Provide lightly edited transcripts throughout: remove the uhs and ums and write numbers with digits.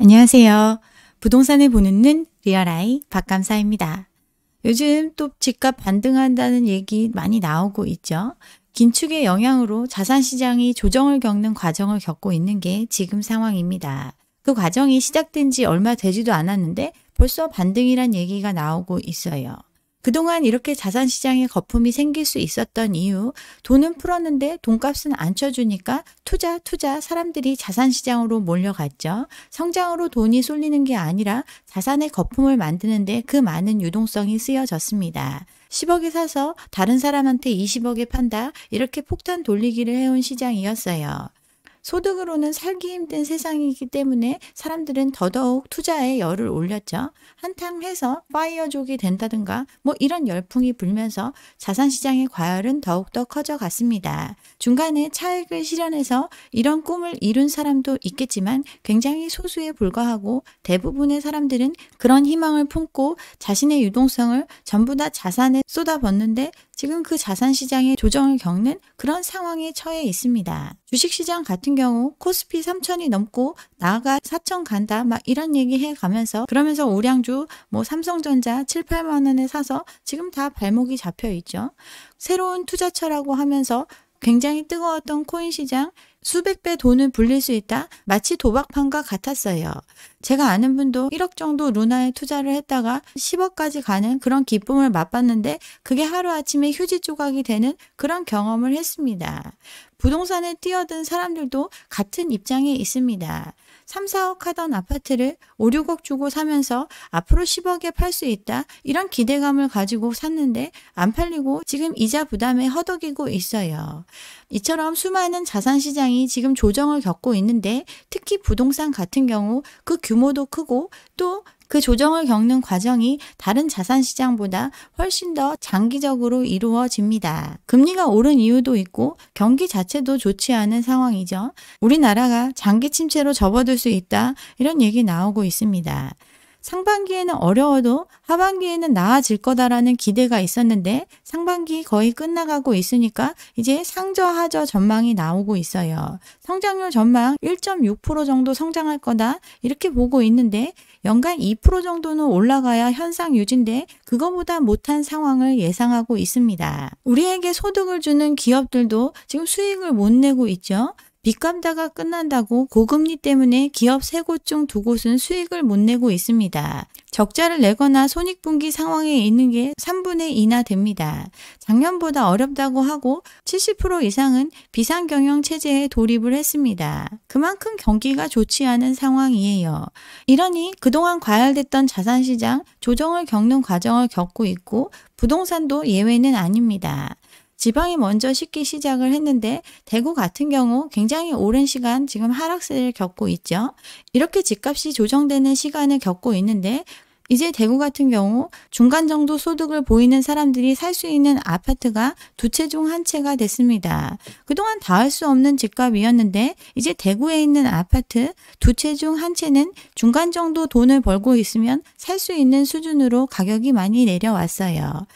안녕하세요. 부동산을 보는 눈 리얼아이 박감사입니다. 요즘 또 집값 반등한다는 얘기 많이 나오고 있죠. 긴축의 영향으로 자산시장이 조정을 겪는 과정을 겪고 있는 게 지금 상황입니다. 그 과정이 시작된 지 얼마 되지도 않았는데 벌써 반등이란 얘기가 나오고 있어요. 그동안 이렇게 자산시장에 거품이 생길 수 있었던 이유, 돈은 풀었는데 돈값은 안 쳐주니까 투자 사람들이 자산시장으로 몰려갔죠. 성장으로 돈이 쏠리는 게 아니라 자산의 거품을 만드는데 그 많은 유동성이 쓰여졌습니다. 10억에 사서 다른 사람한테 20억에 판다, 이렇게 폭탄 돌리기를 해온 시장이었어요. 소득으로는 살기 힘든 세상이기 때문에 사람들은 더더욱 투자에 열을 올렸죠. 한탕해서 파이어족이 된다든가 이런 열풍이 불면서 자산시장의 과열은 더욱더 커져갔습니다. 중간에 차익을 실현해서 이런 꿈을 이룬 사람도 있겠지만 굉장히 소수에 불과하고 대부분의 사람들은 그런 희망을 품고 자신의 유동성을 전부 다 자산에 쏟아붓는데 지금 그 자산시장의 조정을 겪는 그런 상황에 처해 있습니다. 주식시장 같은 경우 코스피 3,000이 넘고 나아가 4,000 간다 이런 얘기 해가면서 그러면서 우량주 삼성전자 7, 8만 원에 사서 지금 다 발목이 잡혀 있죠. 새로운 투자처라고 하면서 굉장히 뜨거웠던 코인 시장 수백 배 돈을 불릴 수 있다? 마치 도박판과 같았어요. 제가 아는 분도 1억 정도 루나에 투자를 했다가 10억까지 가는 그런 기쁨을 맛봤는데 그게 하루아침에 휴지 조각이 되는 그런 경험을 했습니다. 부동산에 뛰어든 사람들도 같은 입장에 있습니다. 3, 4억 하던 아파트를 5, 6억 주고 사면서 앞으로 10억에 팔 수 있다, 이런 기대감을 가지고 샀는데 안 팔리고 지금 이자 부담에 허덕이고 있어요. 이처럼 수많은 자산시장이 지금 조정을 겪고 있는데 특히 부동산 같은 경우 그 규모도 크고 또 그 조정을 겪는 과정이 다른 자산시장보다 훨씬 더 장기적으로 이루어집니다. 금리가 오른 이유도 있고 경기 자체도 좋지 않은 상황이죠. 우리나라가 장기 침체로 접어들 수 있다, 이런 얘기 나오고 있습니다. 상반기에는 어려워도 하반기에는 나아질 거다라는 기대가 있었는데 상반기 거의 끝나가고 있으니까 이제 상저하저 전망이 나오고 있어요. 성장률 전망 1.6% 정도 성장할 거다, 이렇게 보고 있는데 연간 2% 정도는 올라가야 현상 유지인데 그거보다 못한 상황을 예상하고 있습니다. 우리에게 소득을 주는 기업들도 지금 수익을 못 내고 있죠. 빚 갚다가 끝난다고 고금리 때문에 기업 3곳 중 2곳은 수익을 못 내고 있습니다. 적자를 내거나 손익분기 상황에 있는 게 3분의 2나 됩니다. 작년보다 어렵다고 하고 70% 이상은 비상경영 체제에 돌입을 했습니다. 그만큼 경기가 좋지 않은 상황이에요. 이러니 그동안 과열됐던 자산시장 조정을 겪는 과정을 겪고 있고 부동산도 예외는 아닙니다. 지방이 먼저 식기 시작을 했는데 대구 같은 경우 굉장히 오랜 시간 지금 하락세를 겪고 있죠. 이렇게 집값이 조정되는 시간을 겪고 있는데 이제 대구 같은 경우 중간 정도 소득을 보이는 사람들이 살 수 있는 아파트가 2채 중 1채가 됐습니다. 그동안 닿을 수 없는 집값이었는데 이제 대구에 있는 아파트 2채 중 1채는 중간 정도 돈을 벌고 있으면 살 수 있는 수준으로 가격이 많이 내려왔어요.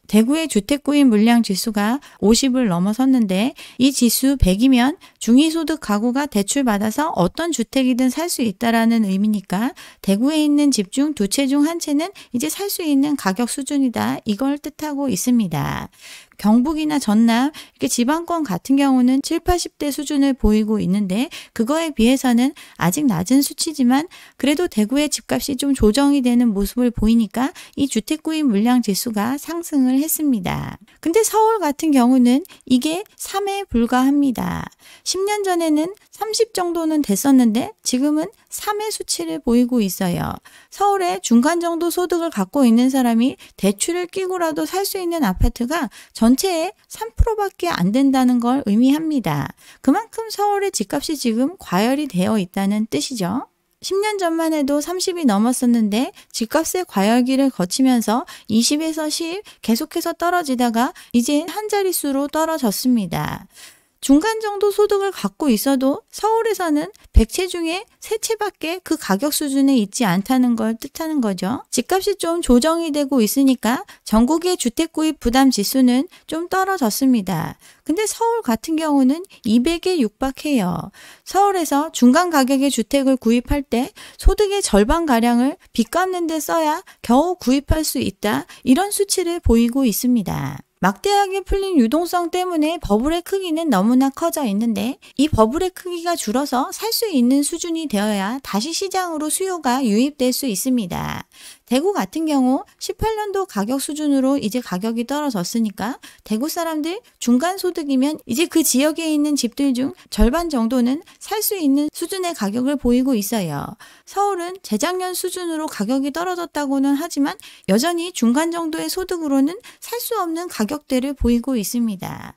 대구의 주택구입 물량 지수가 50을 넘어섰는데 이 지수 100이면 중위소득 가구가 대출받아서 어떤 주택이든 살 수 있다라는 의미니까 대구에 있는 집 중 2채 중 1채는 이제 살 수 있는 가격 수준이다, 이걸 뜻하고 있습니다. 경북이나 전남, 이렇게 지방권 같은 경우는 7, 80대 수준을 보이고 있는데 그거에 비해서는 아직 낮은 수치지만 그래도 대구의 집값이 좀 조정이 되는 모습을 보이니까 이 주택구입 물량 지수가 상승을 했습니다. 근데 서울 같은 경우는 이게 3에 불과합니다. 10년 전에는 30 정도는 됐었는데 지금은 3의 수치를 보이고 있어요. 서울에 중간 정도 소득을 갖고 있는 사람이 대출을 끼고라도 살 수 있는 아파트가 전체의 3%밖에 안 된다는 걸 의미합니다. 그만큼 서울의 집값이 지금 과열이 되어 있다는 뜻이죠. 10년 전만 해도 30이 넘었었는데 집값의 과열기를 거치면서 20에서 10 계속해서 떨어지다가 이제 한 자릿수로 떨어졌습니다. 중간 정도 소득을 갖고 있어도 서울에서는 100채 중에 3채밖에 그 가격 수준에 있지 않다는 걸 뜻하는 거죠. 집값이 좀 조정이 되고 있으니까 전국의 주택 구입 부담 지수는 좀 떨어졌습니다. 근데 서울 같은 경우는 200에 육박해요. 서울에서 중간 가격의 주택을 구입할 때 소득의 절반가량을 빚 갚는 데 써야 겨우 구입할 수 있다. 이런 수치를 보이고 있습니다. 막대하게 풀린 유동성 때문에 버블의 크기는 너무나 커져 있는데 이 버블의 크기가 줄어서 살 수 있는 수준이 되어야 다시 시장으로 수요가 유입될 수 있습니다. 대구 같은 경우 18년도 가격 수준으로 이제 가격이 떨어졌으니까 대구 사람들 중간 소득이면 이제 그 지역에 있는 집들 중 절반 정도는 살 수 있는 수준의 가격을 보이고 있어요. 서울은 재작년 수준으로 가격이 떨어졌다고는 하지만 여전히 중간 정도의 소득으로는 살 수 없는 가격대를 보이고 있습니다.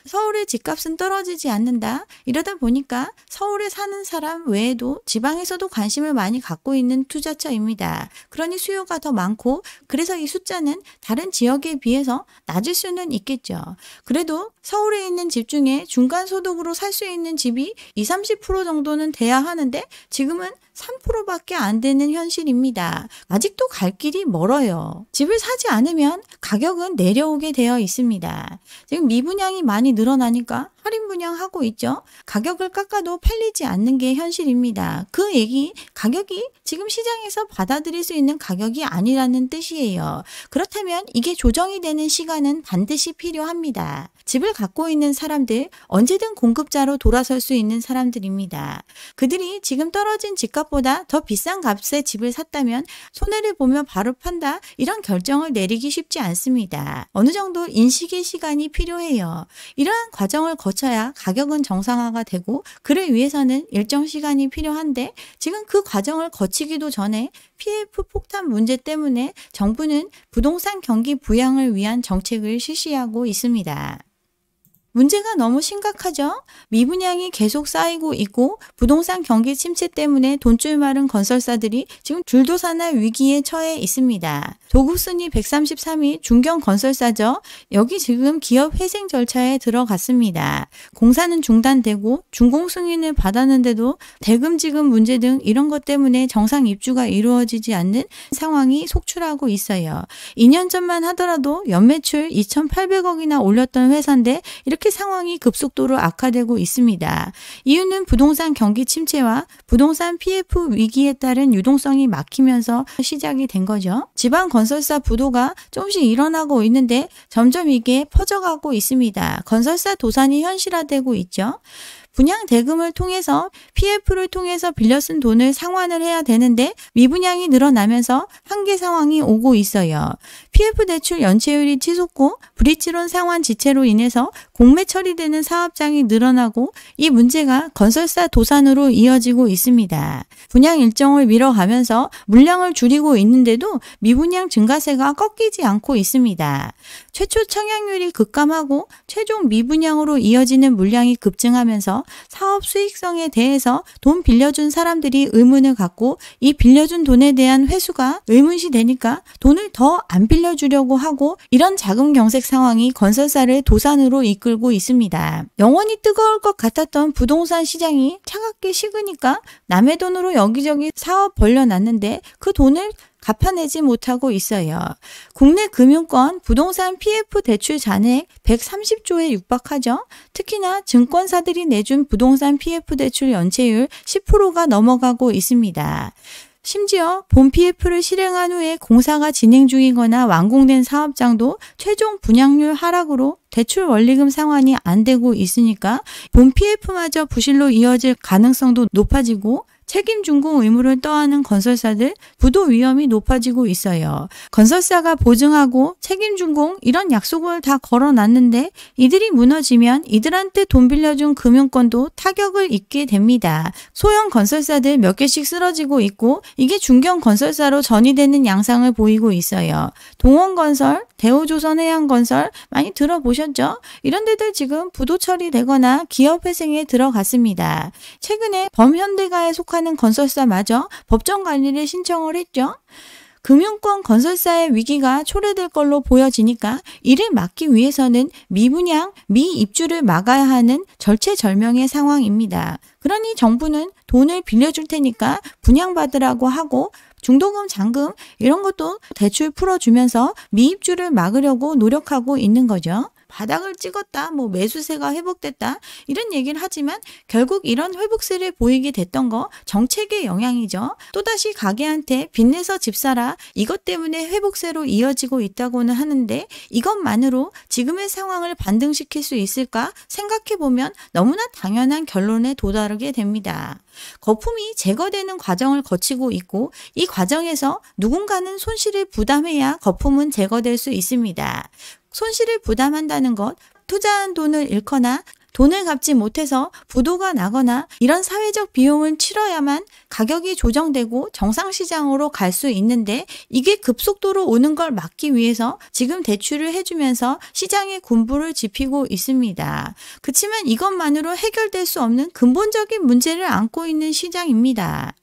서울의 집값은 떨어지지 않는다. 이러다 보니까 서울에 사는 사람 외에도 지방에서도 관심을 많이 갖고 있는 투자처입니다. 그러니 수요가 더 많고 그래서 이 숫자는 다른 지역에 비해서 낮을 수는 있겠죠. 그래도 서울에 있는 집 중에 중간 소득으로 살 수 있는 집이 20-30% 정도는 돼야 하는데 지금은 3%밖에 안 되는 현실입니다. 아직도 갈 길이 멀어요. 집을 사지 않으면 가격은 내려오게 되어 있습니다. 지금 미분양이 많이 늘어나니까 할인 분양하고 있죠. 가격을 깎아도 팔리지 않는 게 현실입니다. 그 얘기, 가격이 지금 시장에서 받아들일 수 있는 가격이 아니라는 뜻이에요. 그렇다면 이게 조정이 되는 시간은 반드시 필요합니다. 집을 갖고 있는 사람들, 언제든 공급자로 돌아설 수 있는 사람들입니다. 그들이 지금 떨어진 집값보다 더 비싼 값에 집을 샀다면 손해를 보며 바로 판다, 이런 결정을 내리기 쉽지 않습니다. 어느 정도 인식의 시간이 필요해요. 이러한 과정을 거쳐야 가격은 정상화가 되고 그를 위해서는 일정 시간이 필요한데 지금 그 과정을 거치기도 전에 PF 폭탄 문제 때문에 정부는 부동산 경기 부양을 위한 정책을 실시하고 있습니다. 문제가 너무 심각하죠? 미분양이 계속 쌓이고 있고 부동산 경기 침체 때문에 돈줄 마른 건설사들이 지금 줄도산할 위기에 처해 있습니다. 도급순위 133위 중견건설사죠. 여기 지금 기업 회생 절차에 들어갔습니다. 공사는 중단되고 준공승인을 받았는데도 대금 지급 문제 등 이런 것 때문에 정상 입주가 이루어지지 않는 상황이 속출하고 있어요. 2년 전만 하더라도 연매출 2,800억이나 올렸던 회사인데 이렇게 상황이 급속도로 악화되고 있습니다. 이유는 부동산 경기 침체와 부동산 PF 위기에 따른 유동성이 막히면서 시작이 된 거죠. 지방 건설사 부도가 조금씩 일어나고 있는데 점점 이게 퍼져가고 있습니다. 건설사 도산이 현실화되고 있죠. 분양 대금을 통해서 PF를 통해서 빌려 쓴 돈을 상환을 해야 되는데 미분양이 늘어나면서 한계 상황이 오고 있어요. PF 대출 연체율이 치솟고 브릿지론 상환 지체로 인해서 공매 처리되는 사업장이 늘어나고 이 문제가 건설사 도산으로 이어지고 있습니다. 분양 일정을 미뤄가면서 물량을 줄이고 있는데도 미분양 증가세가 꺾이지 않고 있습니다. 최초 청약률이 급감하고 최종 미분양으로 이어지는 물량이 급증하면서 사업 수익성에 대해서 돈 빌려준 사람들이 의문을 갖고 이 빌려준 돈에 대한 회수가 의문시 되니까 돈을 더 안 빌려주려고 하고 이런 자금 경색 상황이 건설사를 도산으로 이끌고 있습니다. 영원히 뜨거울 것 같았던 부동산 시장이 차갑게 식으니까 남의 돈으로 여기저기 사업 벌려놨는데 그 돈을 갚아내지 못하고 있어요. 국내 금융권 부동산 PF 대출 잔액 130조에 육박하죠. 특히나 증권사들이 내준 부동산 PF 대출 연체율 10%가 넘어가고 있습니다. 심지어 본 PF를 실행한 후에 공사가 진행 중이거나 완공된 사업장도 최종 분양률 하락으로 대출 원리금 상환이 안 되고 있으니까 본 PF마저 부실로 이어질 가능성도 높아지고 책임 준공 의무를 떠안은 건설사들 부도 위험이 높아지고 있어요. 건설사가 보증하고 책임 준공 이런 약속을 다 걸어놨는데 이들이 무너지면 이들한테 돈 빌려준 금융권도 타격을 입게 됩니다. 소형 건설사들 몇 개씩 쓰러지고 있고 이게 중견 건설사로 전이되는 양상을 보이고 있어요. 동원건설, 대우조선해양건설 많이 들어보셨죠? 이런 데들 지금 부도 처리되거나 기업회생에 들어갔습니다. 최근에 범현대가에 속하는 건설사마저 법정 관리를 신청을 했죠. 금융권 건설사의 위기가 초래될 걸로 보여지니까 이를 막기 위해서는 미분양, 미입주를 막아야 하는 절체절명의 상황입니다. 그러니 정부는 돈을 빌려줄 테니까 분양받으라고 하고 중도금, 잔금 이런 것도 대출 풀어주면서 미입주를 막으려고 노력하고 있는 거죠. 바닥을 찍었다, 매수세가 회복됐다 이런 얘기를 하지만 결국 이런 회복세를 보이게 됐던 거 정책의 영향이죠. 또다시 가게한테 빚내서 집 사라 이것 때문에 회복세로 이어지고 있다고는 하는데 이것만으로 지금의 상황을 반등시킬 수 있을까 생각해보면 너무나 당연한 결론에 도달하게 됩니다. 거품이 제거되는 과정을 거치고 있고 이 과정에서 누군가는 손실을 부담해야 거품은 제거될 수 있습니다. 손실을 부담한다는 것, 투자한 돈을 잃거나 돈을 갚지 못해서 부도가 나거나 이런 사회적 비용을 치러야만 가격이 조정되고 정상시장으로 갈 수 있는데 이게 급속도로 오는 걸 막기 위해서 지금 대출을 해주면서 시장의 군부를 짚히고 있습니다. 그렇지만 이것만으로 해결될 수 없는 근본적인 문제를 안고 있는 시장입니다.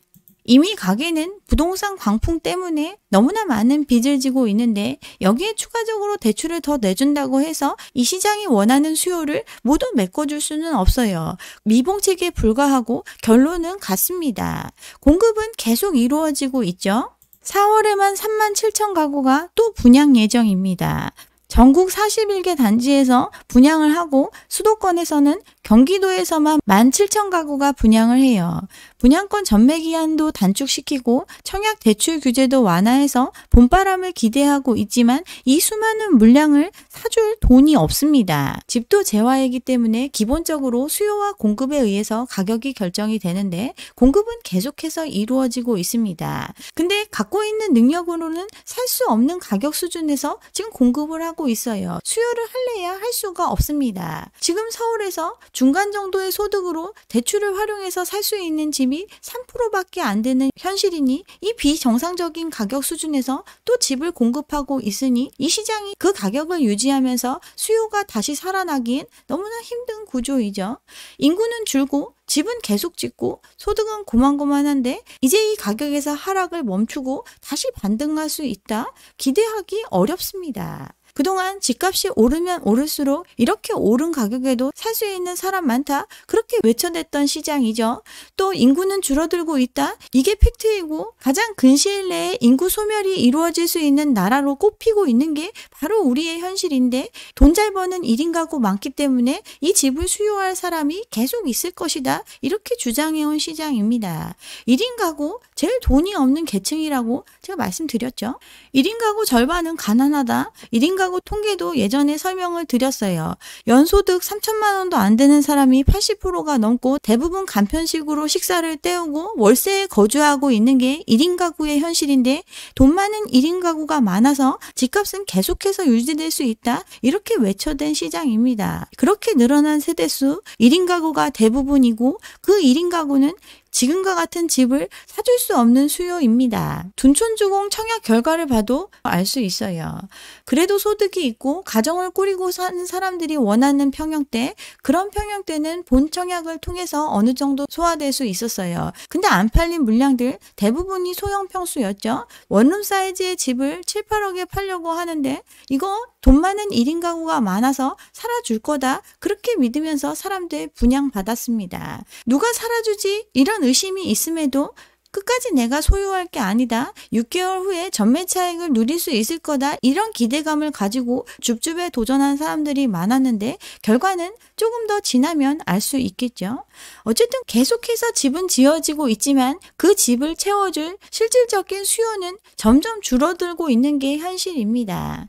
이미 가게는 부동산 광풍 때문에 너무나 많은 빚을 지고 있는데 여기에 추가적으로 대출을 더 내준다고 해서 이 시장이 원하는 수요를 모두 메꿔줄 수는 없어요. 미봉책에 불과하고 결론은 같습니다. 공급은 계속 이루어지고 있죠. 4월에만 37,000 가구가 또 분양 예정입니다. 전국 41개 단지에서 분양을 하고 수도권에서는 경기도에서만 17,000 가구가 분양을 해요. 분양권 전매 기한도 단축시키고 청약 대출 규제도 완화해서 봄바람을 기대하고 있지만 이 수많은 물량을 사줄 돈이 없습니다. 집도 재화이기 때문에 기본적으로 수요와 공급에 의해서 가격이 결정이 되는데 공급은 계속해서 이루어지고 있습니다. 근데 갖고 있는 능력으로는 살 수 없는 가격 수준에서 지금 공급을 하고 있어요. 수요를 할래야 할 수가 없습니다. 지금 서울에서 중간 정도의 소득으로 대출을 활용해서 살 수 있는 집이 3%밖에 안 되는 현실이니 이 비정상적인 가격 수준에서 또 집을 공급하고 있으니 이 시장이 그 가격을 유지하면서 수요가 다시 살아나기엔 너무나 힘든 구조이죠. 인구는 줄고 집은 계속 짓고 소득은 고만고만한데 이제 이 가격에서 하락을 멈추고 다시 반등할 수 있다? 기대하기 어렵습니다. 그동안 집값이 오르면 오를수록 이렇게 오른 가격에도 살 수 있는 사람 많다. 그렇게 외쳐댔던 시장이죠. 또 인구는 줄어들고 있다. 이게 팩트이고 가장 근시일 내에 인구 소멸이 이루어질 수 있는 나라로 꼽히고 있는 게 바로 우리의 현실인데 돈 잘 버는 1인 가구 많기 때문에 이 집을 수요할 사람이 계속 있을 것이다. 이렇게 주장해온 시장입니다. 1인 가구 제일 돈이 없는 계층이라고 제가 말씀드렸죠. 1인 가구 절반은 가난하다. 1인 가구 통계도 예전에 설명을 드렸어요. 연소득 3천만 원도 안 되는 사람이 80%가 넘고 대부분 간편식으로 식사를 때우고 월세에 거주하고 있는 게 1인 가구의 현실인데 돈 많은 1인 가구가 많아서 집값은 계속해서 유지될 수 있다. 이렇게 외쳐댄 시장입니다. 그렇게 늘어난 세대수 1인 가구가 대부분이고 그 1인 가구는 지금과 같은 집을 사줄 수 없는 수요입니다. 둔촌주공 청약 결과를 봐도 알 수 있어요. 그래도 소득이 있고 가정을 꾸리고 사는 사람들이 원하는 평형대, 그런 평형대는 본 청약을 통해서 어느 정도 소화될 수 있었어요. 근데 안 팔린 물량들 대부분이 소형 평수였죠. 원룸 사이즈의 집을 7, 8억에 팔려고 하는데 이거 돈 많은 1인 가구가 많아서 살아줄 거다. 그렇게 믿으면서 사람들 분양받았습니다. 누가 살아주지? 이런 의심이 있음에도 끝까지 내가 소유할 게 아니다. 6개월 후에 전매 차익을 누릴 수 있을 거다. 이런 기대감을 가지고 줍줍에 도전한 사람들이 많았는데 결과는 조금 더 지나면 알 수 있겠죠. 어쨌든 계속해서 집은 지어지고 있지만 그 집을 채워줄 실질적인 수요는 점점 줄어들고 있는 게 현실입니다.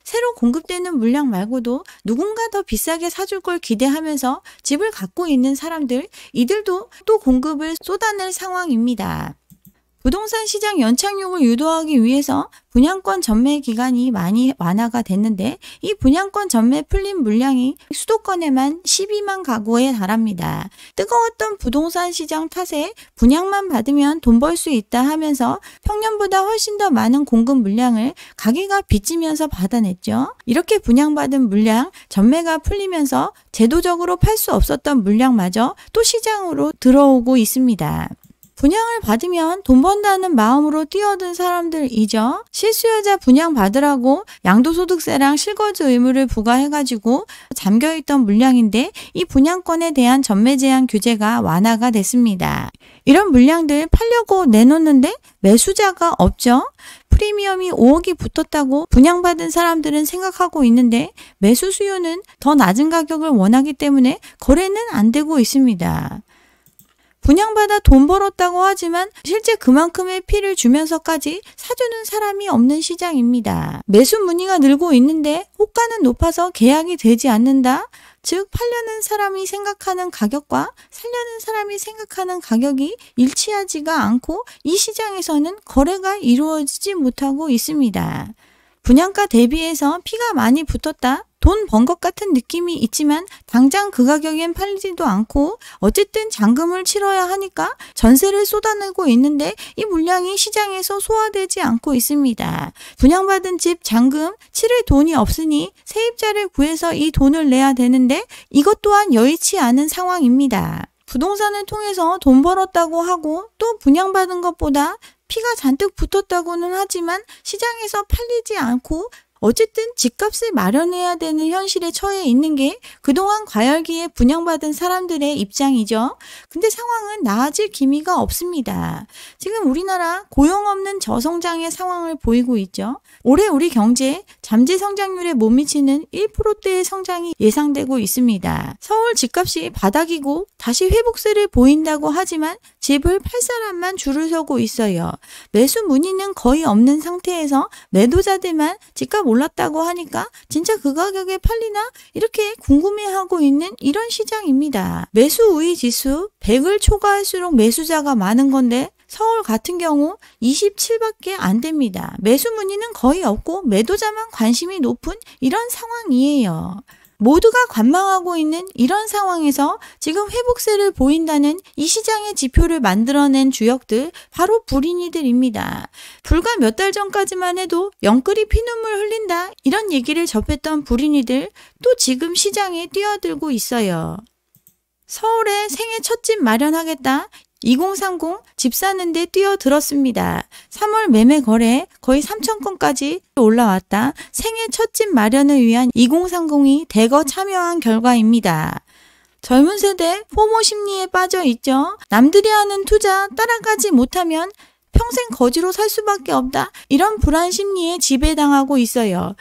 새로 공급되는 물량 말고도 누군가 더 비싸게 사줄 걸 기대하면서 집을 갖고 있는 사람들, 이들도 또 공급을 쏟아낼 상황입니다. 부동산 시장 연착륙을 유도하기 위해서 분양권 전매 기간이 많이 완화가 됐는데 이 분양권 전매 풀린 물량이 수도권에만 12만 가구에 달합니다. 뜨거웠던 부동산 시장 탓에 분양만 받으면 돈 벌 수 있다 하면서 평년보다 훨씬 더 많은 공급 물량을 가게가 빚지면서 받아냈죠. 이렇게 분양받은 물량 전매가 풀리면서 제도적으로 팔 수 없었던 물량마저 또 시장으로 들어오고 있습니다. 분양을 받으면 돈 번다는 마음으로 뛰어든 사람들이죠. 실수요자 분양받으라고 양도소득세랑 실거주 의무를 부과해가지고 잠겨있던 물량인데 이 분양권에 대한 전매 제한 규제가 완화가 됐습니다. 이런 물량들 팔려고 내놓는데 매수자가 없죠. 프리미엄이 5억이 붙었다고 분양받은 사람들은 생각하고 있는데 매수 수요는 더 낮은 가격을 원하기 때문에 거래는 안 되고 있습니다. 분양받아 돈 벌었다고 하지만 실제 그만큼의 피를 주면서까지 사주는 사람이 없는 시장입니다. 매수 문의가 늘고 있는데 호가는 높아서 계약이 되지 않는다. 즉 팔려는 사람이 생각하는 가격과 살려는 사람이 생각하는 가격이 일치하지가 않고 이 시장에서는 거래가 이루어지지 못하고 있습니다. 분양가 대비해서 피가 많이 붙었다. 돈 번 것 같은 느낌이 있지만 당장 그 가격엔 팔리지도 않고 어쨌든 잔금을 치러야 하니까 전세를 쏟아내고 있는데 이 물량이 시장에서 소화되지 않고 있습니다. 분양받은 집 잔금 치를 돈이 없으니 세입자를 구해서 이 돈을 내야 되는데 이것 또한 여의치 않은 상황입니다. 부동산을 통해서 돈 벌었다고 하고 또 분양받은 것보다 피가 잔뜩 붙었다고는 하지만 시장에서 팔리지 않고 어쨌든 집값을 마련해야 되는 현실에 처해 있는 게 그동안 과열기에 분양받은 사람들의 입장이죠. 근데 상황은 나아질 기미가 없습니다. 지금 우리나라 고용 없는 저성장의 상황을 보이고 있죠. 올해 우리 경제 잠재 성장률에 못 미치는 1%대의 성장이 예상되고 있습니다. 서울 집값이 바닥이고 다시 회복세를 보인다고 하지만 집을 팔 사람만 줄을 서고 있어요. 매수 문의는 거의 없는 상태에서 매도자들만 집값 올랐다고 하니까 진짜 그 가격에 팔리나? 이렇게 궁금해하고 있는 이런 시장입니다. 매수 우위 지수 100을 초과할수록 매수자가 많은 건데 서울 같은 경우 27밖에 안 됩니다. 매수 문의는 거의 없고 매도자만 관심이 높은 이런 상황이에요. 모두가 관망하고 있는 이런 상황에서 지금 회복세를 보인다는 이 시장의 지표를 만들어낸 주역들 바로 불인이들입니다. 불과 몇 달 전까지만 해도 영끌이 피눈물 흘린다 이런 얘기를 접했던 불인이들 또 지금 시장에 뛰어들고 있어요. 서울에 생애 첫 집 마련하겠다. 2030 집 사는데 뛰어들었습니다. 3월 매매 거래 거의 3,000건까지 올라왔다. 생애 첫 집 마련을 위한 2030이 대거 참여한 결과입니다. 젊은 세대 포모 심리에 빠져 있죠. 남들이 하는 투자 따라가지 못하면 평생 거지로 살 수밖에 없다. 이런 불안 심리에 지배당하고 있어요.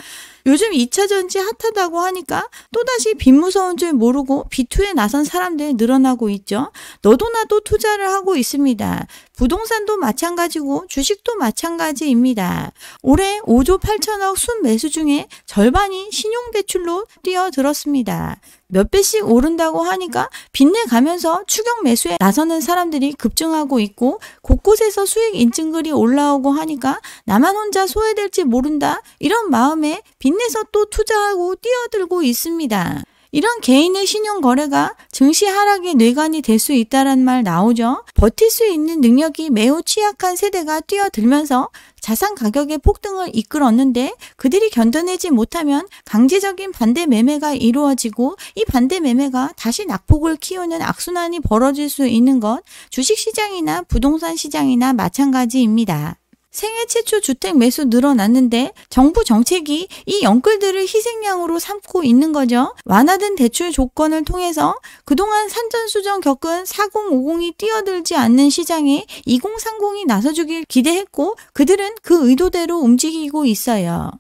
요즘 2차 전지 핫하다고 하니까 또다시 빚 무서운 줄 모르고 B2에 나선 사람들 늘어나고 있죠. 너도 나도 투자를 하고 있습니다. 부동산도 마찬가지고 주식도 마찬가지입니다. 올해 5조 8천억 순매수 중에 절반이 신용대출로 뛰어들었습니다. 몇 배씩 오른다고 하니까 빚내 가면서 추격 매수에 나서는 사람들이 급증하고 있고 곳곳에서 수익 인증글이 올라오고 하니까 나만 혼자 소외될지 모른다 이런 마음에 빚내서 또 투자하고 뛰어들고 있습니다. 이런 개인의 신용거래가 증시 하락의 뇌관이 될 수 있다는 말 나오죠. 버틸 수 있는 능력이 매우 취약한 세대가 뛰어들면서 자산 가격의 폭등을 이끌었는데 그들이 견뎌내지 못하면 강제적인 반대 매매가 이루어지고 이 반대 매매가 다시 낙폭을 키우는 악순환이 벌어질 수 있는 것 주식시장이나 부동산 시장이나 마찬가지입니다. 생애 최초 주택 매수 늘어났는데 정부 정책이 이 영끌들을 희생양으로 삼고 있는 거죠. 완화된 대출 조건을 통해서 그동안 산전수전 겪은 4050이 뛰어들지 않는 시장에 2030이 나서주길 기대했고 그들은 그 의도대로 움직이고 있어요.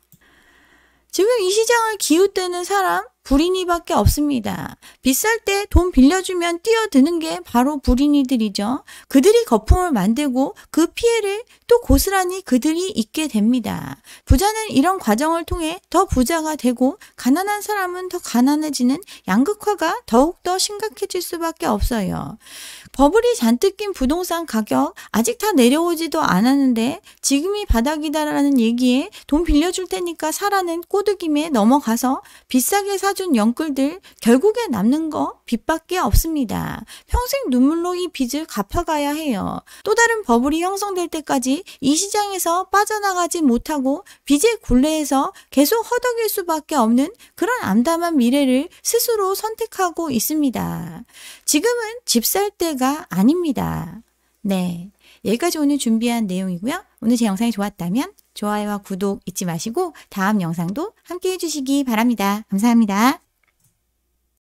지금 이 시장을 기웃대는 사람 불인이밖에 없습니다. 비쌀 때 돈 빌려주면 뛰어드는 게 바로 불인이들이죠. 그들이 거품을 만들고 그 피해를 또 고스란히 그들이 입게 됩니다. 부자는 이런 과정을 통해 더 부자가 되고 가난한 사람은 더 가난해지는 양극화가 더욱더 심각해질 수밖에 없어요. 버블이 잔뜩 낀 부동산 가격 아직 다 내려오지도 않았는데 지금이 바닥이다라는 얘기에 돈 빌려줄 테니까 사라는 꼬드김에 넘어가서 비싸게 사준 영끌들 결국에 남는 거 빚밖에 없습니다. 평생 눈물로 이 빚을 갚아가야 해요. 또 다른 버블이 형성될 때까지 이 시장에서 빠져나가지 못하고 빚의 굴레에서 계속 허덕일 수밖에 없는 그런 암담한 미래를 스스로 선택하고 있습니다. 지금은 집 살 때가 아닙니다. 네. 여기까지 오늘 준비한 내용이고요. 오늘 제 영상이 좋았다면 좋아요와 구독 잊지 마시고 다음 영상도 함께 해주시기 바랍니다. 감사합니다.